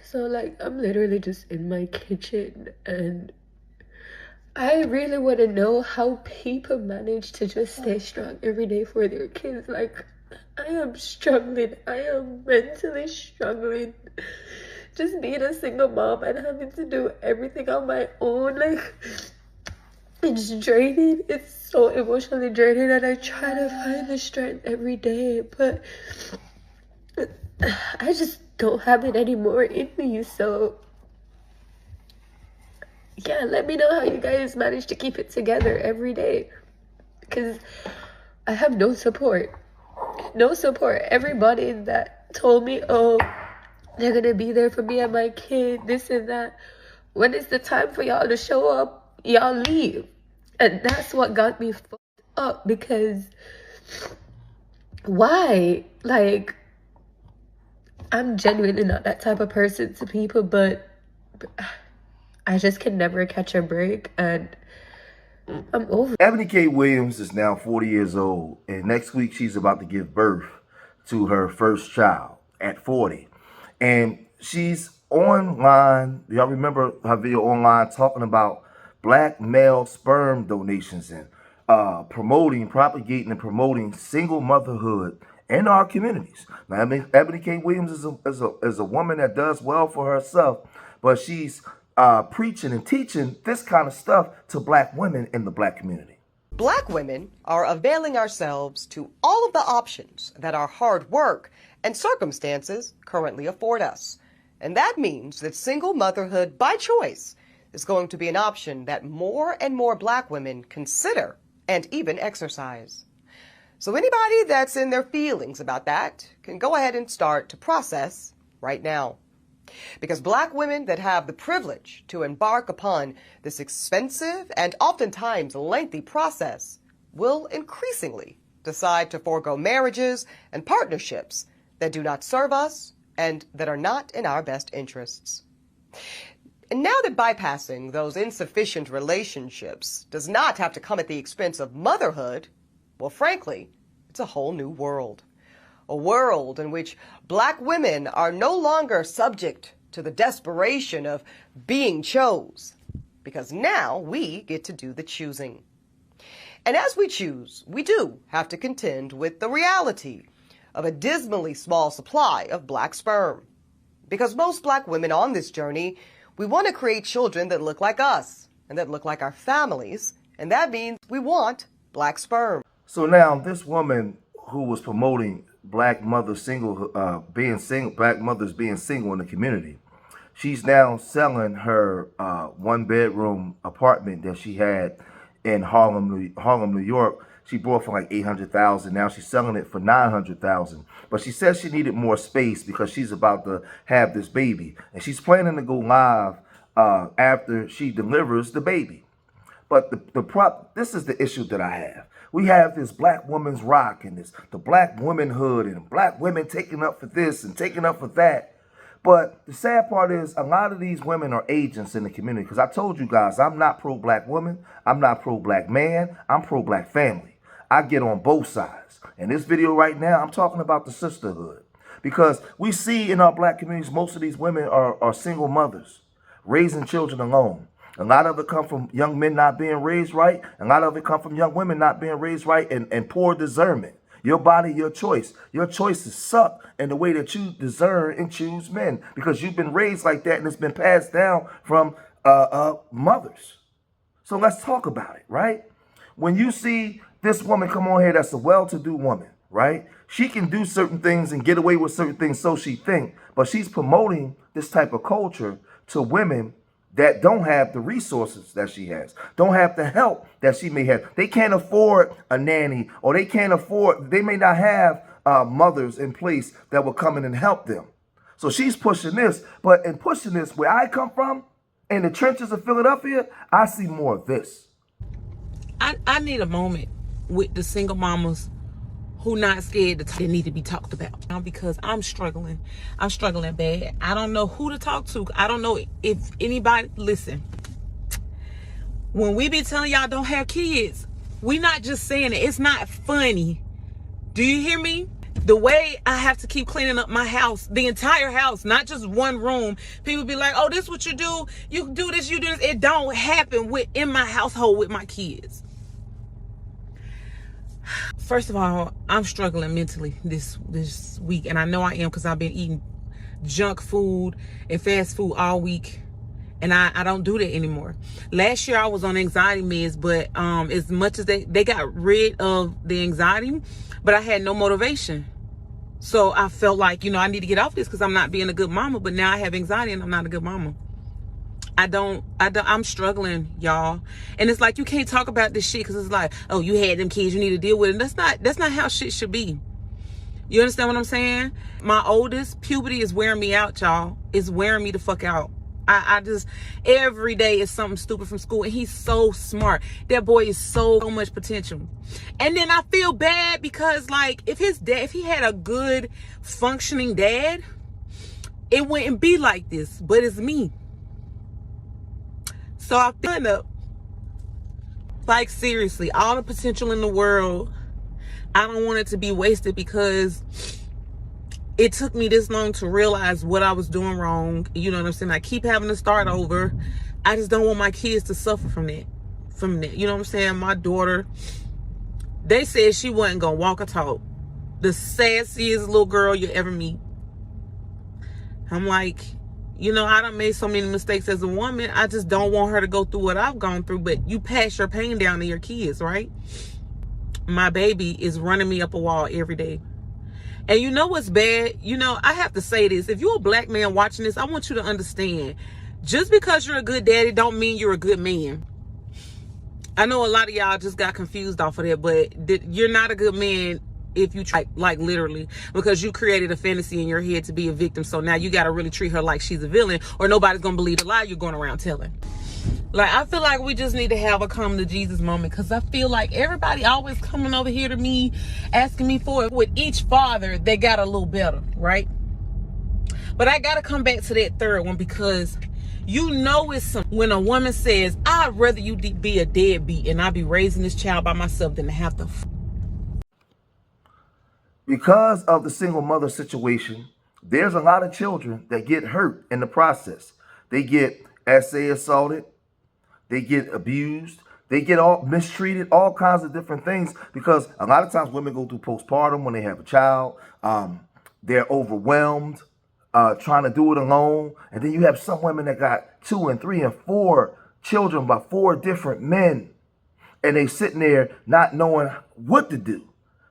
So like I'm literally just in my kitchen and I really want to know how people manage to just stay strong every day for their kids. Like, I am struggling. I am mentally struggling. Just being a single mom and having to do everything on my own. Like, it's draining. It's so emotionally draining, and I try to find the strength every day, but I just don't have it anymore in me. So yeah, let me know how you guys manage to keep it together every day, because I have no support. No support. Everybody that told me, oh, they're gonna be there for me and my kid, this and that. When it's the time for y'all to show up, y'all leave. And that's what got me fucked up, because why? Like, I'm genuinely not that type of person to people, but I just can never catch a break, and I'm over it. Eboni K. Williams is now 40 years old, and next week she's about to give birth to her first child at 40. And she's online. Y'all remember her video online talking about black male sperm donations and propagating and promoting single motherhood in our communities. Now, Eboni K. Williams is a woman that does well for herself, but she's preaching and teaching this kind of stuff to black women in the black community. Black women are availing ourselves to all of the options that our hard work and circumstances currently afford us. And that means that single motherhood by choice is going to be an option that more and more black women consider and even exercise. So anybody that's in their feelings about that can go ahead and start to process right now. Because black women that have the privilege to embark upon this expensive and oftentimes lengthy process will increasingly decide to forego marriages and partnerships that do not serve us and that are not in our best interests. And now that bypassing those insufficient relationships does not have to come at the expense of motherhood, well, frankly, it's a whole new world. A world in which black women are no longer subject to the desperation of being chose, because now we get to do the choosing. And as we choose, we do have to contend with the reality of a dismally small supply of black sperm. Because most black women on this journey, we want to create children that look like us and that look like our families, and that means we want black sperm. So now this woman who was promoting black mothers black mothers being single in the community, she's now selling her one-bedroom apartment that she had in Harlem, New York. She bought for like $800,000. Now she's selling it for $900,000. But she says she needed more space because she's about to have this baby, and she's planning to go live after she delivers the baby. But this is the issue that I have. We have this black woman's rock and the black womanhood and black women taking up for this and taking up for that. But the sad part is a lot of these women are agents in the community. Because I told you guys, I'm not pro-black woman. I'm not pro-black man. I'm pro-black family. I get on both sides. In this video right now, I'm talking about the sisterhood. Because we see in our black communities, most of these women are single mothers, raising children alone. A lot of it come from young men not being raised right. A lot of it come from young women not being raised right and poor discernment. Your body, your choice. Your choices suck in the way that you discern and choose men because you've been raised like that and it's been passed down from mothers. So let's talk about it, right? When you see this woman come on here that's a well-to-do woman, right? She can do certain things and get away with certain things, so she think, but she's promoting this type of culture to women that don't have the resources that she has, don't have the help that she may have. They can't afford a nanny, or they may not have mothers in place that will come in and help them. So she's pushing this, but in pushing this, where I come from, in the trenches of Philadelphia, I see more of this. I need a moment with the single mamas who not scared they need to be talked about, because I'm struggling bad. I don't know who to talk to. I don't know if anybody, listen, when we be telling y'all don't have kids, we not just saying it. It's not funny. Do you hear me? The way I have to keep cleaning up my house, the entire house, not just one room. People be like, oh, this is what you do. You do this, you do this. It don't happen in my household with my kids. First of all, I'm struggling mentally this week. And I know I am because I've been eating junk food and fast food all week. And I don't do that anymore. Last year I was on anxiety meds, but as much as they got rid of the anxiety, but I had no motivation. So I felt like, I need to get off this because I'm not being a good mama. But now I have anxiety and I'm not a good mama. I'm struggling, y'all. And it's like, you can't talk about this shit because it's like, oh, you had them kids, you need to deal with it. That's not how shit should be. You understand what I'm saying? My oldest, puberty is wearing me out, y'all. It's wearing me the fuck out. I just, every day is something stupid from school, and he's so smart. That boy is so much potential. And then I feel bad because, like, if he had a good functioning dad, it wouldn't be like this, but it's me. So I feel up, like, seriously, all the potential in the world, I don't want it to be wasted because it took me this long to realize what I was doing wrong. You know what I'm saying? I keep having to start over. I just don't want my kids to suffer from that. You know what I'm saying? My daughter, they said she wasn't going to walk or talk. The sassiest little girl you ever meet. I'm like, I done made so many mistakes as a woman. I just don't want her to go through what I've gone through. But you pass your pain down to your kids, right? My baby is running me up a wall every day. And you know what's bad? I have to say this. If you're a black man watching this, I want you to understand. Just because you're a good daddy don't mean you're a good man. I know a lot of y'all just got confused off of that, but you're not a good man if you try, like literally, because you created a fantasy in your head to be a victim. So now you got to really treat her like she's a villain, or nobody's going to believe the lie you're going around telling. Like, I feel like we just need to have a come to Jesus moment, because I feel like everybody always coming over here to me, asking me for it. With each father, they got a little better, right? But I got to come back to that third one, because it's when a woman says, I'd rather you be a deadbeat and I be raising this child by myself than to have to. Because of the single mother situation, there's a lot of children that get hurt in the process. They get SA assaulted. They get abused. They get all mistreated, all kinds of different things, because a lot of times women go through postpartum when they have a child. They're overwhelmed, trying to do it alone. And then you have some women that got 2 and 3 and 4 children by 4 different men. And they sitting there not knowing what to do,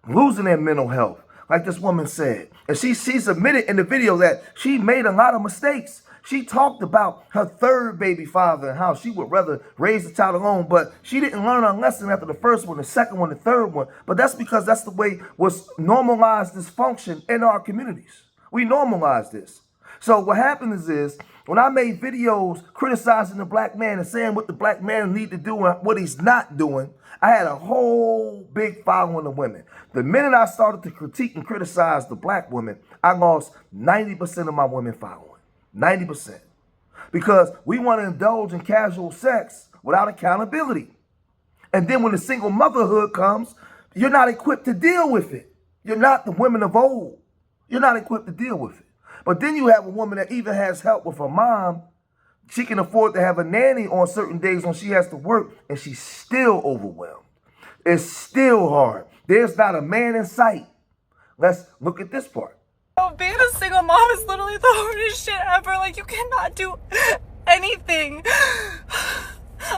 losing their mental health. Like this woman said. And she admitted in the video that she made a lot of mistakes. She talked about her third baby father and how she would rather raise the child alone, but she didn't learn a lesson after the first one, the second one, the third one. But that's because that's the way was normalized dysfunction in our communities. We normalized this. So what happens is when I made videos criticizing the black man and saying what the black man need to do and what he's not doing, I had a whole big following of women. The minute I started to critique and criticize the black women, I lost 90% of my women following. 90%. Because we want to indulge in casual sex without accountability. And then when the single motherhood comes, you're not equipped to deal with it. You're not the women of old. You're not equipped to deal with it. But then you have a woman that even has help with her mom. She can afford to have a nanny on certain days when she has to work, and she's still overwhelmed. It's still hard. There's not a man in sight. Let's look at this part. Being a single mom is literally the hardest shit ever. Like, you cannot do anything.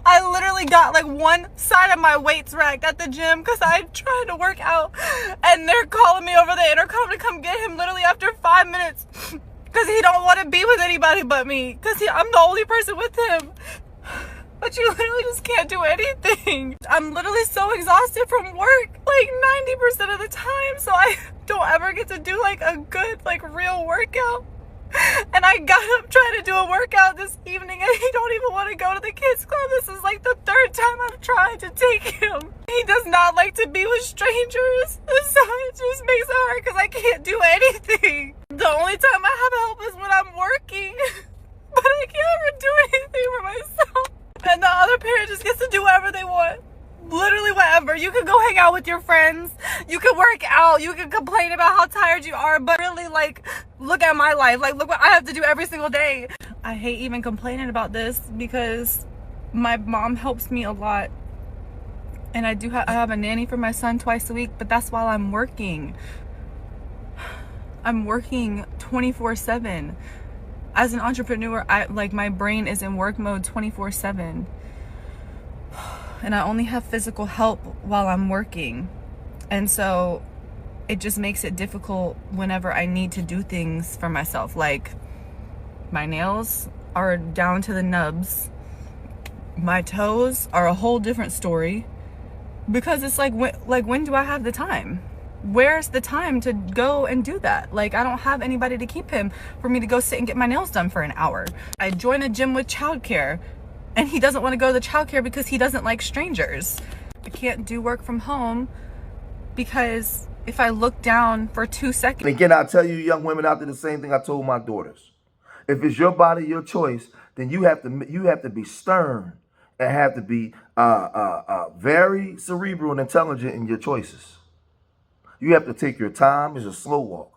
I literally got like one side of my weights racked at the gym because I tried to work out, and they're calling me over the intercom to come get him literally after 5 minutes because he don't want to be with anybody but me, because I'm the only person with him. But you literally just can't do anything. I'm literally so exhausted from work like 90% of the time, so I don't ever get to do like a good like real workout. And I got up trying to do a workout this evening, and he don't even want to go to the kids club. This is like the 3rd time I've tried to take him. He does not like to be with strangers, so it just makes it hard because I can't do anything. The only time I have help is when I'm working, but I can't ever do anything for myself. And the other parent just gets to do whatever they want. Literally whatever. You can go hang out with your friends. You can work out, you can complain about how tired you are, but really, like, look at my life. Like, look what I have to do every single day. I hate even complaining about this because my mom helps me a lot. And I have a nanny for my son twice a week, but that's while I'm working. I'm working 24/7. As an entrepreneur, my brain is in work mode 24/7. And I only have physical help while I'm working. And so it just makes it difficult whenever I need to do things for myself. Like, my nails are down to the nubs. My toes are a whole different story. Because it's like, when do I have the time? Where's the time to go and do that? Like, I don't have anybody to keep him for me to go sit and get my nails done for an hour. I join a gym with childcare, and he doesn't want to go to the childcare because he doesn't like strangers. I can't do work from home because if I look down for 2 seconds. Again, I'll tell you young women out there the same thing I told my daughters. If it's your body, your choice, then you have to be stern and have to be very cerebral and intelligent in your choices. You have to take your time. It's a slow walk.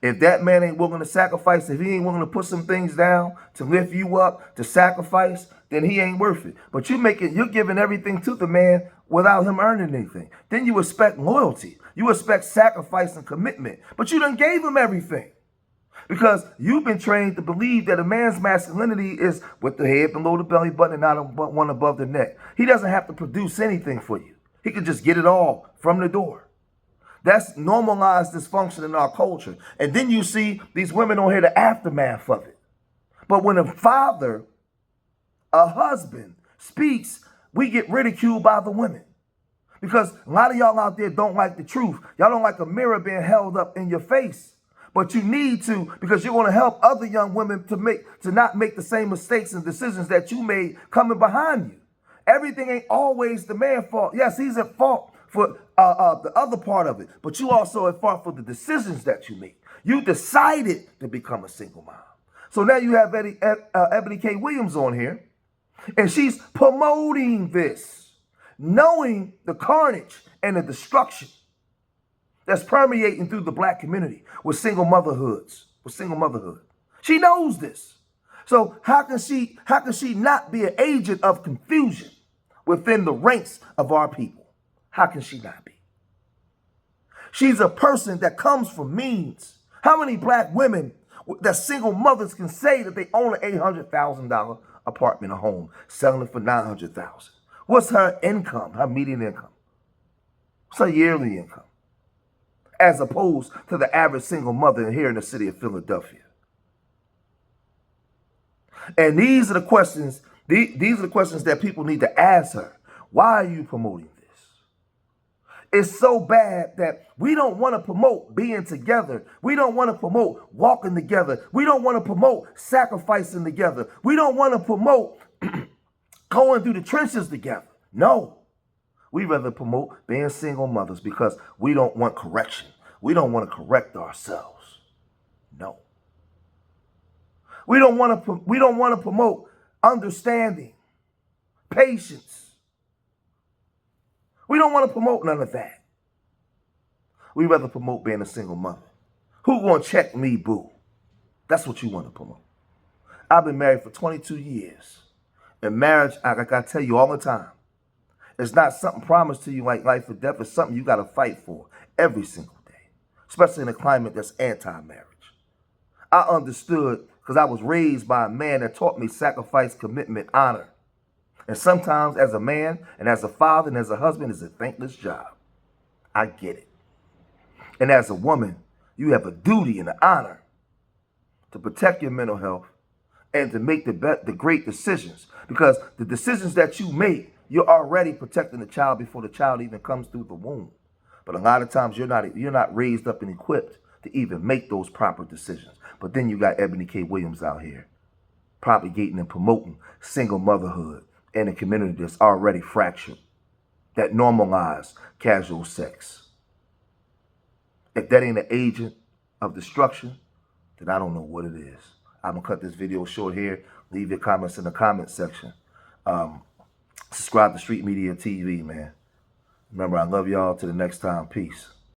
If that man ain't willing to sacrifice, if he ain't willing to put some things down to lift you up, to sacrifice, then he ain't worth it. But you're giving everything to the man without him earning anything. Then you expect loyalty. You expect sacrifice and commitment. But you done gave him everything. Because you've been trained to believe that a man's masculinity is with the head below the belly button and not one above the neck. He doesn't have to produce anything for you. He can just get it all from the door. That's normalized dysfunction in our culture. And then you see these women on here, the aftermath of it. But when a father, a husband, speaks, we get ridiculed by the women. Because a lot of y'all out there don't like the truth. Y'all don't like a mirror being held up in your face. But you need to, because you're going to help other young women to not make the same mistakes and decisions that you made coming behind you. Everything ain't always the man's fault. Yes, he's at fault for the other part of it, but you also at fault for the decisions that you make. You decided to become a single mom. So now you have Eboni K. Williams on here, and she's promoting this, knowing the carnage and the destruction that's permeating through the black community with single motherhood. She knows this. So how can she not be an agent of confusion within the ranks of our people? How can she not be? She's a person that comes from means. How many black women that single mothers can say that they own an $800,000 apartment or home, selling it for $900,000? What's her income, her median income? What's her yearly income? As opposed to the average single mother here in the city of Philadelphia. And these are the questions, these are the questions that people need to ask her. Why are you promoting this? It's so bad that we don't want to promote being together. We don't want to promote walking together. We don't want to promote sacrificing together. We don't want to promote going through the trenches together. No. We rather promote being single mothers because we don't want correction. We don't want to correct ourselves. No. We don't want to promote understanding, patience. We don't want to promote none of that. We rather promote being a single mother. Who gonna check me, boo? That's what you want to promote. I've been married for 22 years. And marriage, like I tell you all the time, it's not something promised to you like life or death. It's something you got to fight for every single day, especially in a climate that's anti-marriage. I understood because I was raised by a man that taught me sacrifice, commitment, honor. And sometimes as a man and as a father and as a husband, it's a thankless job. I get it. And as a woman, you have a duty and an honor to protect your mental health and to make the great decisions. Because the decisions that you make, you're already protecting the child before the child even comes through the womb. But a lot of times you're not raised up and equipped to even make those proper decisions. But then you got Eboni K. Williams out here propagating and promoting single motherhood in a community that's already fractured, that normalize casual sex. If that ain't an agent of destruction, then I don't know what it is. I'm going to cut this video short here. Leave your comments in the comment section. Subscribe to Street Media TV, man. Remember, I love y'all. Till the next time. Peace.